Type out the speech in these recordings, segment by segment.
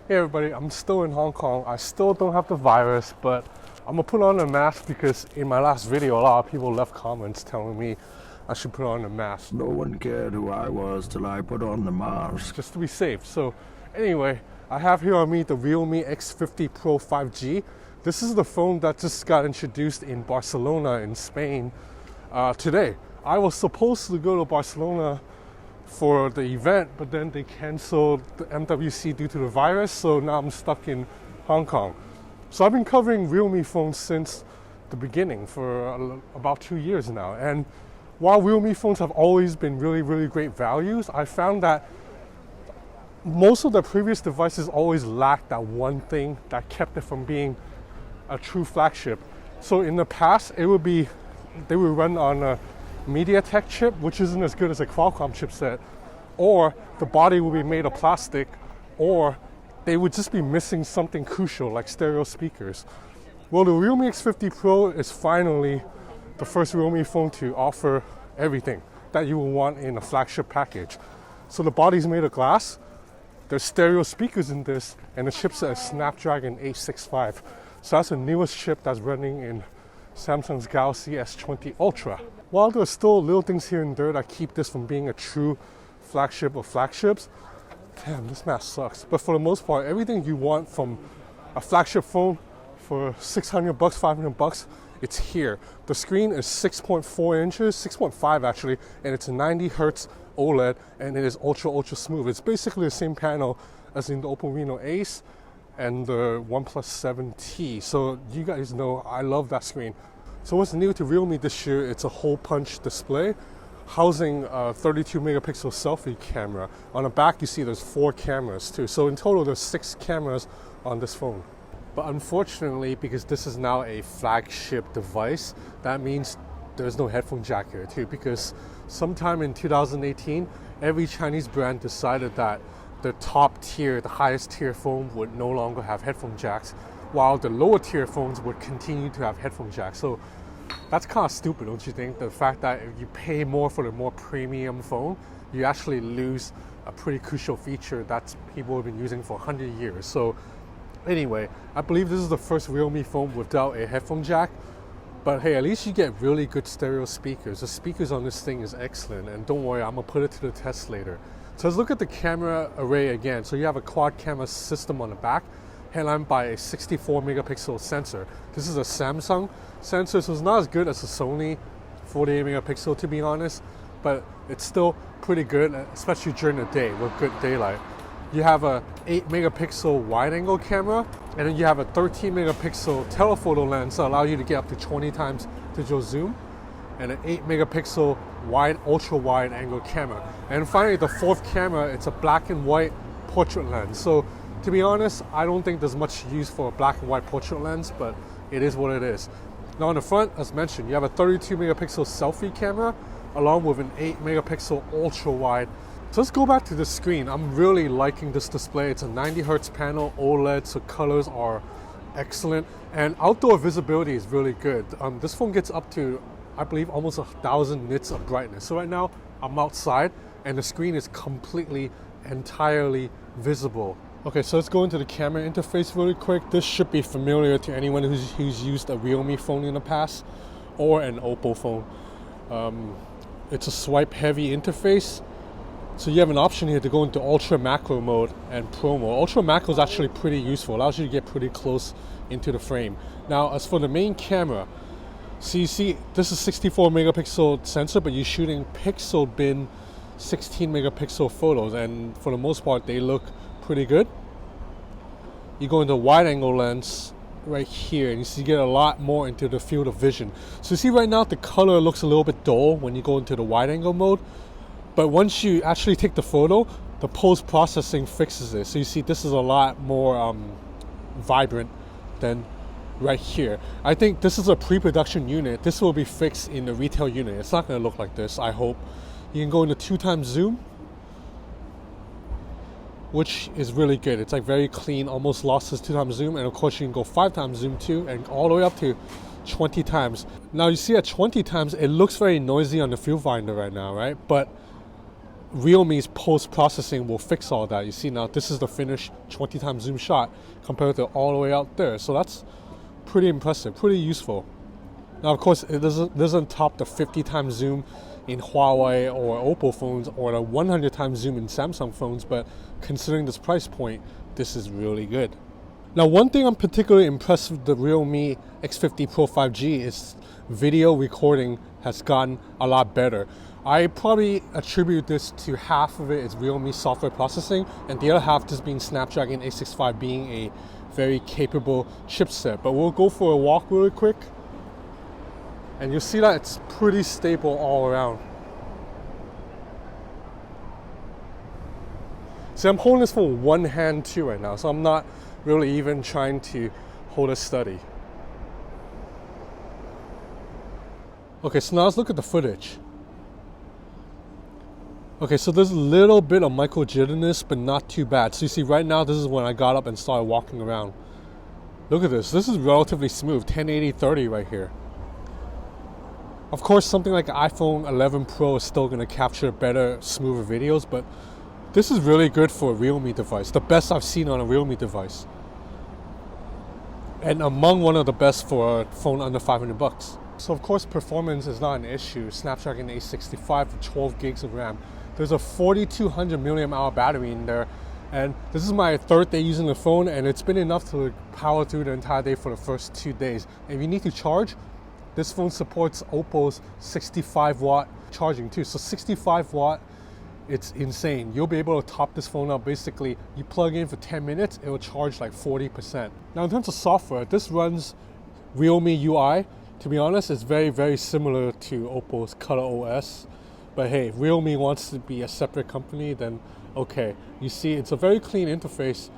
Hey everybody, I'm still in Hong Kong. I still don't have the virus, but I'm gonna put on a mask because in my last video, a lot of people left comments telling me I should put on a mask. No one cared who I was till I put on the mask. Just to be safe. So anyway, I have here on me the Realme X50 Pro 5G. This is the phone that just got introduced in Barcelona in Spain today. I was supposed to go to Barcelona for the event, but then they canceled the MWC due to the virus, so now I'm stuck in Hong Kong. So I've been covering Realme phones since the beginning for about 2 years now, and while Realme phones have always been really great values, I found that most of the previous devices always lacked that one thing that kept it from being a true flagship. So in the past, they would run on a MediaTek chip, which isn't as good as a Qualcomm chipset, or the body would be made of plastic, or they would just be missing something crucial like stereo speakers. Well, the Realme X50 Pro is finally the first Realme phone to offer everything that you will want in a flagship package. So the body's made of glass, there's stereo speakers in this, and the chipset is Snapdragon 865. So that's the newest chip that's running in Samsung's Galaxy S20 Ultra. While there's still little things here and there that keep this from being a true flagship of flagships, damn, this mask sucks. But for the most part, everything you want from a flagship phone for $600, $500, it's here. The screen is 6.4 inches, 6.5 actually, and it's a 90 Hertz OLED, and it is ultra smooth. It's basically the same panel as in the Oppo Reno Ace and the OnePlus 7T. So you guys know I love that screen. So what's new to Realme this year, it's a hole punch display housing a 32 megapixel selfie camera. On the back you see there's 4 cameras too. So in total there's 6 cameras on this phone. But unfortunately, because this is now a flagship device, that means there's no headphone jack here too, because sometime in 2018, every Chinese brand decided that the top tier, the highest tier phone would no longer have headphone jacks, while the lower tier phones would continue to have headphone jacks. So that's kind of stupid, don't you think? The fact that if you pay more for the more premium phone, you actually lose a pretty crucial feature that people have been using for 100 years. So anyway, I believe this is the first Realme phone without a headphone jack. But hey, at least you get really good stereo speakers. The speakers on this thing is excellent, and don't worry, I'm gonna put it to the test later. So let's look at the camera array again. So you have a quad camera system on the back, headlined by a 64 megapixel sensor. This is a Samsung sensor, so it's not as good as a Sony 48 megapixel to be honest, but it's still pretty good, especially during the day with good daylight. You have a 8 megapixel wide angle camera, and then you have a 13 megapixel telephoto lens that allows you to get up to 20 times digital zoom, and an 8 megapixel wide, ultra wide angle camera. And finally, the fourth camera, it's a black and white portrait lens. So to be honest, I don't think there's much use for a black and white portrait lens, but it is what it is. Now on the front, as mentioned, you have a 32 megapixel selfie camera along with an 8 megapixel ultra wide. So let's go back to the screen. I'm really liking this display. It's a 90 Hertz panel, OLED, so colors are excellent, and outdoor visibility is really good. This phone gets up to, I believe, almost 1,000 nits of brightness. So right now I'm outside and the screen is completely, entirely visible. Okay, so let's go into the camera interface really quick. This should be familiar to anyone who's used a Realme phone in the past or an Oppo phone. It's a swipe heavy interface. So you have an option here to go into ultra macro mode and pro mode. Ultra macro is actually pretty useful. It allows you to get pretty close into the frame. Now, as for the main camera, so you see this is 64 megapixel sensor, but you're shooting pixel bin 16 megapixel photos, and for the most part they look pretty good. You go into wide angle lens right here, and you see you get a lot more into the field of vision. So you see right now the color looks a little bit dull when you go into the wide angle mode. But once you actually take the photo, the post-processing fixes it. So you see this is a lot more vibrant than right here. I think this is a pre-production unit. This will be fixed in the retail unit. It's not going to look like this, I hope. You can go into 2x zoom, which is really good. It's like very clean, almost lossless 2x zoom. And of course you can go 5x zoom too, and all the way up to 20 times. Now you see at 20 times, it looks very noisy on the viewfinder right now, right? But Realme's post-processing will fix all that. You see now, this is the finished 20 times zoom shot compared to all the way out there. So that's pretty impressive, pretty useful. Now, of course, it doesn't top the 50 times zoom in Huawei or Oppo phones or the 100 times zoom in Samsung phones, but considering this price point, this is really good. Now, one thing I'm particularly impressed with the Realme X50 Pro 5G is video recording has gotten a lot better. I probably attribute this to half of it is Realme software processing, and the other half just being Snapdragon 865 being a very capable chipset. But we'll go for a walk really quick, and you'll see that it's pretty stable all around. See, I'm holding this phone with one hand too right now, so I'm not really even trying to hold it steady. Okay, so now let's look at the footage. Okay, so there's a little bit of micro jitteriness, but not too bad. So you see right now, this is when I got up and started walking around. Look at this. This is relatively smooth, 1080-30 right here. Of course, something like iPhone 11 Pro is still going to capture better, smoother videos, but this is really good for a Realme device. The best I've seen on a Realme device. And among one of the best for a phone under 500 bucks. So of course, performance is not an issue. Snapdragon 865 with 12 gigs of RAM. There's a 4200 milliamp hour battery in there, and this is my third day using the phone, and it's been enough to power through the entire day for the first 2 days. And if you need to charge, this phone supports Oppo's 65 watt charging too. So 65 watt, it's insane. You'll be able to top this phone up. Basically, you plug in for 10 minutes, it will charge like 40%. Now in terms of software, this runs Realme UI. To be honest, it's very, very similar to Oppo's Color OS. But hey, if Realme wants to be a separate company, then okay. You see, it's a very clean interface.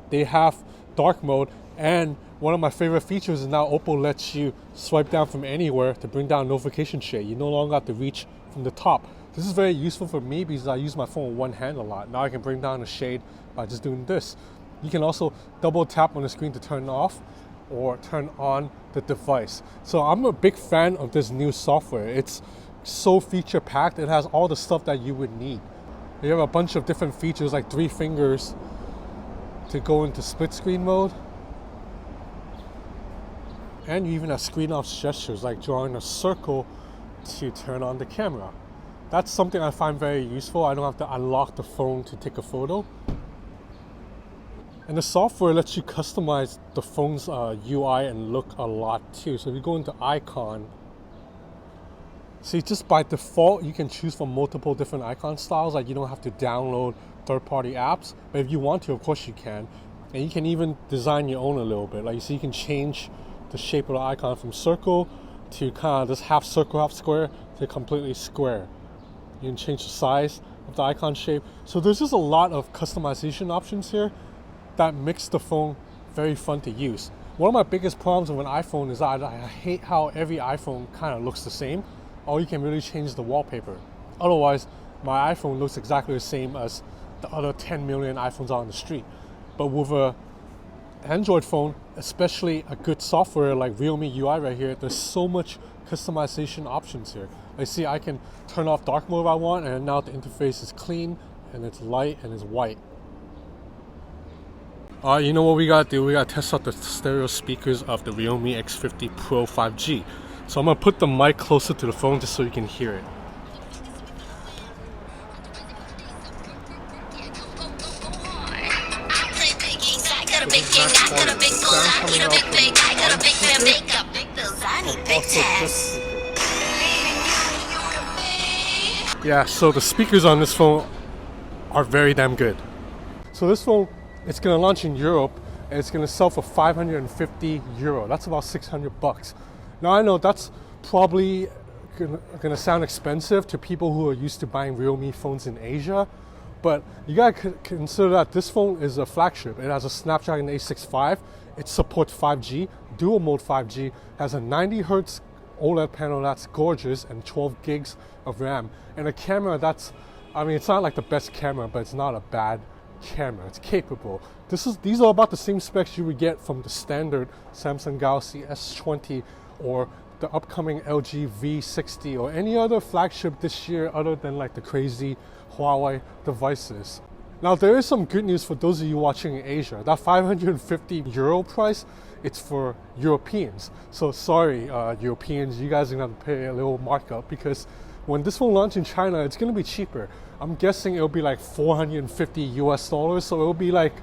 They have dark mode, and one of my favorite features is now Oppo lets you swipe down from anywhere to bring down notification shade. You no longer have to reach from the top. This is very useful for me because I use my phone with one hand a lot. Now I can bring down the shade by just doing this. You can also double tap on the screen to turn off or turn on the device. So I'm a big fan of this new software. It's so feature packed. It has all the stuff that you would need. You have a bunch of different features like 3 fingers to go into split screen mode. And you even have screen off gestures like drawing a circle to turn on the camera. That's something I find very useful. I don't have to unlock the phone to take a photo. And the software lets you customize the phone's UI and look a lot too. So if you go into icon, see, just by default, you can choose from multiple different icon styles. Like you don't have to download third-party apps, but if you want to, of course you can. And you can even design your own a little bit. Like you see, you can change the shape of the icon from circle to kind of this half circle, half square to completely square. You can change the size of the icon shape. So there's just a lot of customization options here that makes the phone very fun to use. One of my biggest problems with an iPhone is that I hate how every iPhone kind of looks the same. All you can really change is the wallpaper. Otherwise, my iPhone looks exactly the same as the other 10 million iPhones out on the street. But with a Android phone, especially a good software like Realme UI right here, there's so much customization options here. Like see, I can turn off dark mode if I want, and now the interface is clean and it's light and it's white. You know what we gotta do? We gotta test out the stereo speakers of the Realme X50 Pro 5G. So I'm gonna put the mic closer to the phone just so you can hear it. Yeah, so the speakers on this phone are very damn good. So this phone, it's gonna launch in Europe and it's gonna sell for 550 euro. That's about 600 bucks. Now I know that's probably gonna sound expensive to people who are used to buying Realme phones in Asia, but you gotta consider that this phone is a flagship. It has a Snapdragon 865. It supports 5G, dual mode 5G, has a 90 Hz OLED panel that's gorgeous, and 12 gigs of RAM. And a camera that's, I mean, it's not like the best camera, but it's not a bad camera. It's capable. These are about the same specs you would get from the standard Samsung Galaxy S20 or the upcoming LG V60 or any other flagship this year other than like the crazy Huawei devices. Now there is some good news for those of you watching in Asia. That 550 euro price, it's for Europeans. So sorry, Europeans, you guys are gonna have to pay a little markup because when this phone launches in China, it's gonna be cheaper. I'm guessing it'll be like 450 US dollars, so it'll be like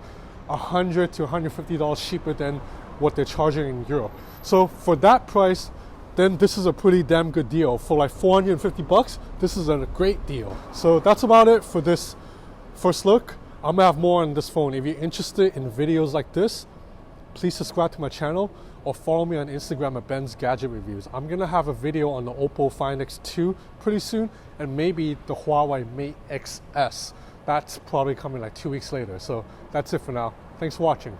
$100 to $150 cheaper than what they're charging in Europe. So for that price, then this is a pretty damn good deal. For like 450 bucks, this is a great deal. So that's about it for this first look. I'm gonna have more on this phone. If you're interested in videos like this, please subscribe to my channel or follow me on Instagram at Ben's Gadget Reviews. I'm gonna have a video on the Oppo Find X2 pretty soon, and maybe the Huawei Mate XS. That's probably coming like 2 weeks later. So that's it for now. Thanks for watching.